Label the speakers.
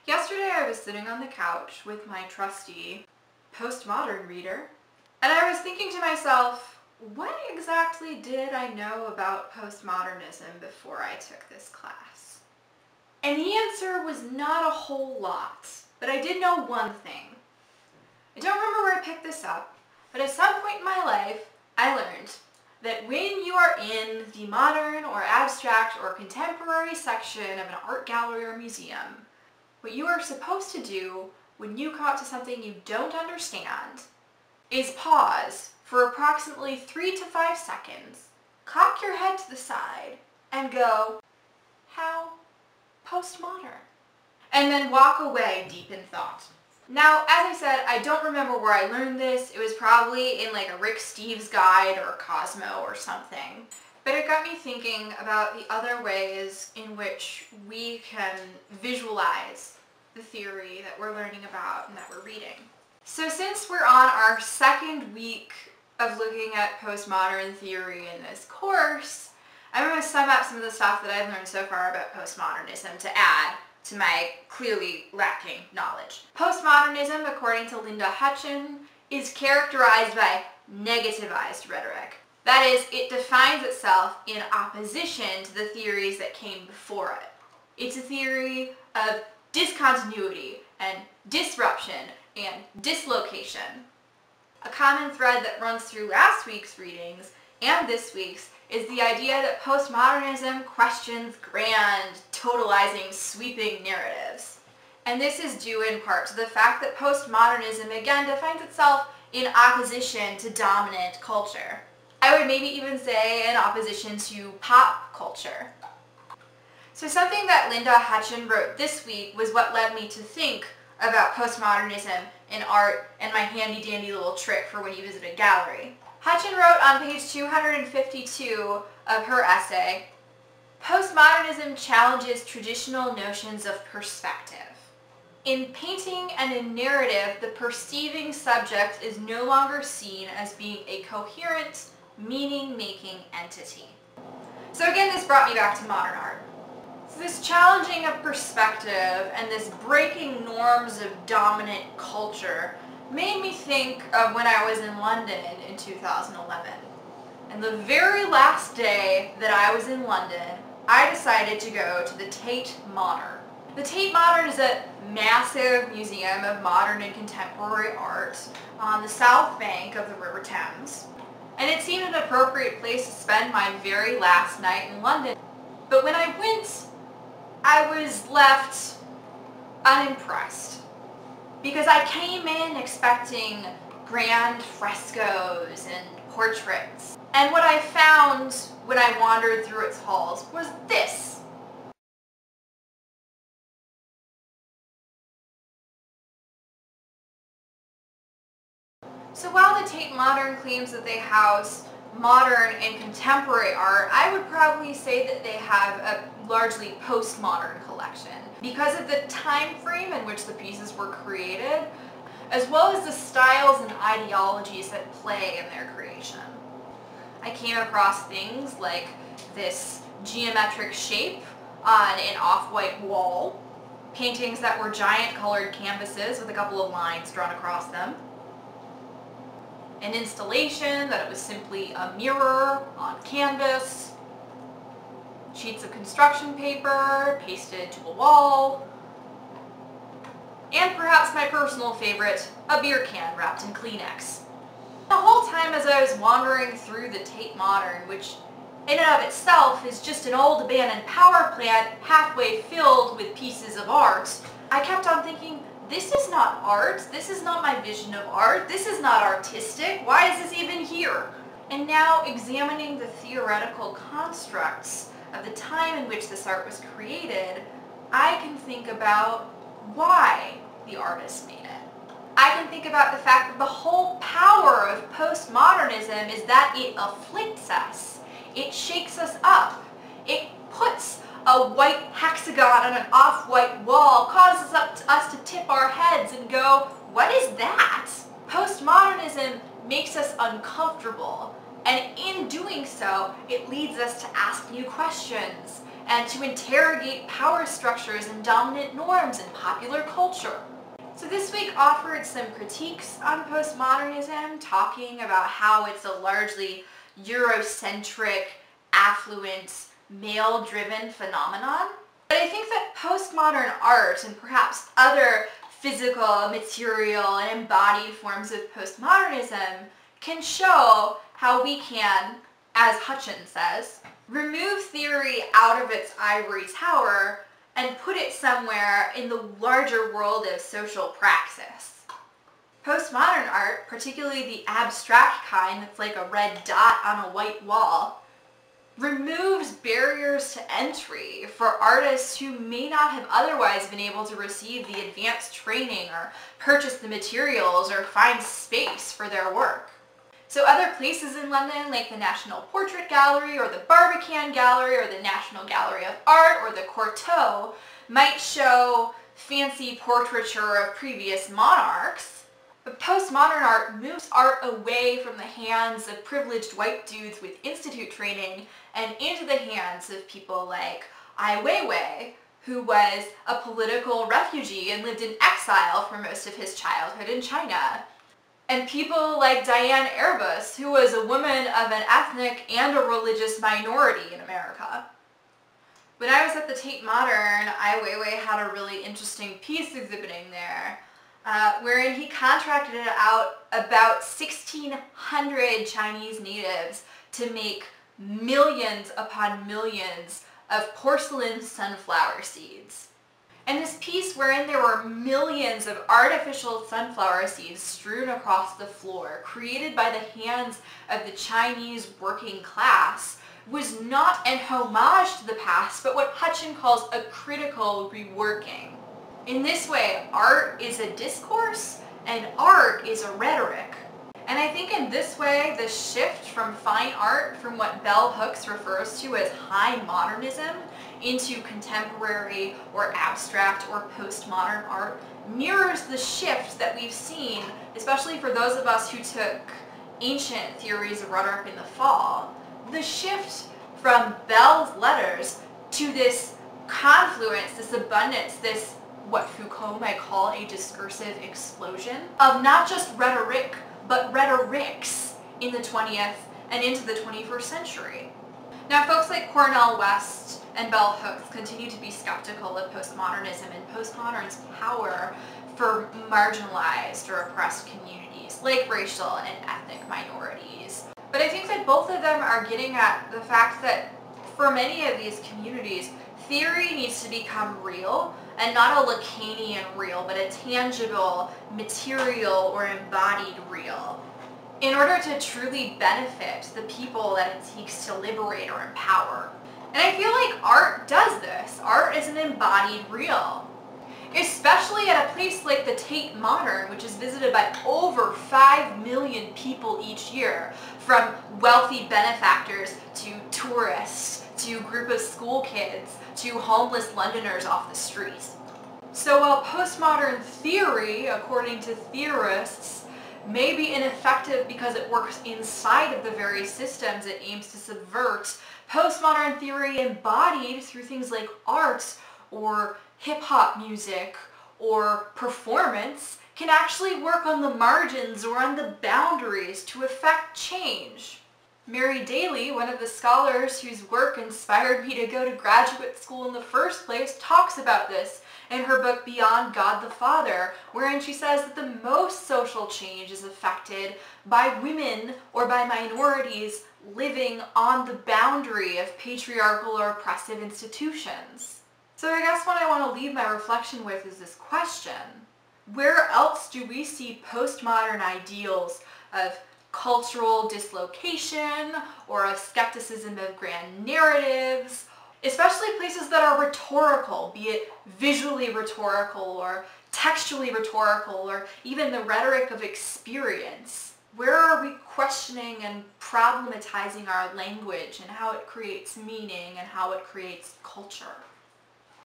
Speaker 1: Yesterday I was sitting on the couch with my trusty Postmodern reader, and I was thinking to myself, what exactly did I know about postmodernism before I took this class? And the answer was not a whole lot, but I did know one thing. I don't remember where I picked this up, but at some point in my life, I learned that when you are in the modern or abstract or contemporary section of an art gallery or museum, what you are supposed to do when you come up to something you don't understand is pause for approximately 3 to 5 seconds, cock your head to the side, and go, how postmodern? And then walk away deep in thought. Now, as I said, I don't remember where I learned this. It was probably in like a Rick Steves guide or Cosmo or something. But it got me thinking about the other ways in which we can visualize the theory that we're learning about and that we're reading. So since we're on our second week of looking at postmodern theory in this course, I'm going to sum up some of the stuff that I've learned so far about postmodernism to add to my clearly lacking knowledge. Postmodernism, according to Hutcheon, is characterized by negativized rhetoric. That is, it defines itself in opposition to the theories that came before it. It's a theory of discontinuity and disruption and dislocation. A common thread that runs through last week's readings and this week's is the idea that postmodernism questions grand, totalizing, sweeping narratives. And this is due in part to the fact that postmodernism again defines itself in opposition to dominant culture. I would maybe even say in opposition to pop culture. So something that Hutcheon wrote this week was what led me to think about postmodernism in art and my handy-dandy little trick for when you visit a gallery. Hutcheon wrote on page 252 of her essay, "Postmodernism challenges traditional notions of perspective. In painting and in narrative, the perceiving subject is no longer seen as being a coherent, meaning-making entity." So again, this brought me back to modern art. So this challenging of perspective and this breaking norms of dominant culture made me think of when I was in London in 2011. And the very last day that I was in London, I decided to go to the Tate Modern. The Tate Modern is a massive museum of modern and contemporary art on the south bank of the River Thames. And it seemed an appropriate place to spend my very last night in London. But when I went, I was left unimpressed. Because I came in expecting grand frescoes and portraits. And what I found when I wandered through its halls was this. So while the Tate Modern claims that they house modern and contemporary art, I would probably say that they have a largely postmodern collection because of the time frame in which the pieces were created, as well as the styles and ideologies that play in their creation. I came across things like this geometric shape on an off-white wall, paintings that were giant colored canvases with a couple of lines drawn across them, an installation that it was simply a mirror on canvas, sheets of construction paper pasted to a wall, and perhaps my personal favorite, a beer can wrapped in Kleenex. The whole time as I was wandering through the Tate Modern, which in and of itself is just an old abandoned power plant halfway filled with pieces of art, I kept on thinking, this is not art, this is not my vision of art, this is not artistic, why is this even here? And now examining the theoretical constructs of the time in which this art was created, I can think about why the artist made it. I can think about the fact that the whole power of postmodernism is that it afflicts us. It shakes us up. It puts a white hexagon on an off-white wall, causes us to tip our heads and go, what is that? Postmodernism makes us uncomfortable, and in doing so, it leads us to ask new questions and to interrogate power structures and dominant norms in popular culture. So this week offered some critiques on postmodernism, talking about how it's a largely Eurocentric, affluent, male-driven phenomenon. But I think that postmodern art and perhaps other physical, material, and embodied forms of postmodernism can show how we can, as Hutcheon says, remove theory out of its ivory tower and put it somewhere in the larger world of social praxis. Postmodern art, particularly the abstract kind that's like a red dot on a white wall, removes barriers to entry for artists who may not have otherwise been able to receive the advanced training or purchase the materials or find space for their work. So other places in London, like the National Portrait Gallery or the Barbican Gallery or the National Gallery of Art or the Cortot, might show fancy portraiture of previous monarchs. But postmodern art moves art away from the hands of privileged white dudes with institute training and into the hands of people like Ai Weiwei, who was a political refugee and lived in exile for most of his childhood in China. And people like Diane Arbus, who was a woman of an ethnic and a religious minority in America. When I was at the Tate Modern, Ai Weiwei had a really interesting piece exhibiting there, wherein he contracted out about 1,600 Chinese natives to make millions upon millions of porcelain sunflower seeds. And this piece, wherein there were millions of artificial sunflower seeds strewn across the floor, created by the hands of the Chinese working class, was not an homage to the past, but what Hutcheon calls a critical reworking. In this way, art is a discourse, and art is a rhetoric. And I think in this way, the shift from fine art, from what Bell Hooks refers to as high modernism, into contemporary or abstract or postmodern art, mirrors the shift that we've seen, especially for those of us who took ancient theories of rhetoric in the fall, the shift from Bell's letters to this confluence, this abundance, this what Foucault might call a discursive explosion of not just rhetoric, but rhetorics in the 20th and into the 21st century. Now, folks like Cornel West and Bell Hooks continue to be skeptical of postmodernism and postmodern's power for marginalized or oppressed communities, like racial and ethnic minorities. But I think that both of them are getting at the fact that for many of these communities, theory needs to become real, and not a Lacanian real, but a tangible, material, or embodied real, in order to truly benefit the people that it seeks to liberate or empower. And I feel like art does this. Art is an embodied real. Especially at a place like the Tate Modern, which is visited by over 5 million people each year, from wealthy benefactors to tourists, to a group of school kids, to homeless Londoners off the street. So while postmodern theory, according to theorists, may be ineffective because it works inside of the very systems it aims to subvert, postmodern theory embodied through things like art or hip-hop music or performance can actually work on the margins or on the boundaries to effect change. Mary Daly, one of the scholars whose work inspired me to go to graduate school in the first place, talks about this in her book Beyond God the Father, wherein she says that the most social change is effected by women or by minorities living on the boundary of patriarchal or oppressive institutions. So I guess what I want to leave my reflection with is this question. Where else do we see postmodern ideals of cultural dislocation or of skepticism of grand narratives, especially places that are rhetorical, be it visually rhetorical or textually rhetorical or even the rhetoric of experience? Where are we questioning and problematizing our language and how it creates meaning and how it creates culture?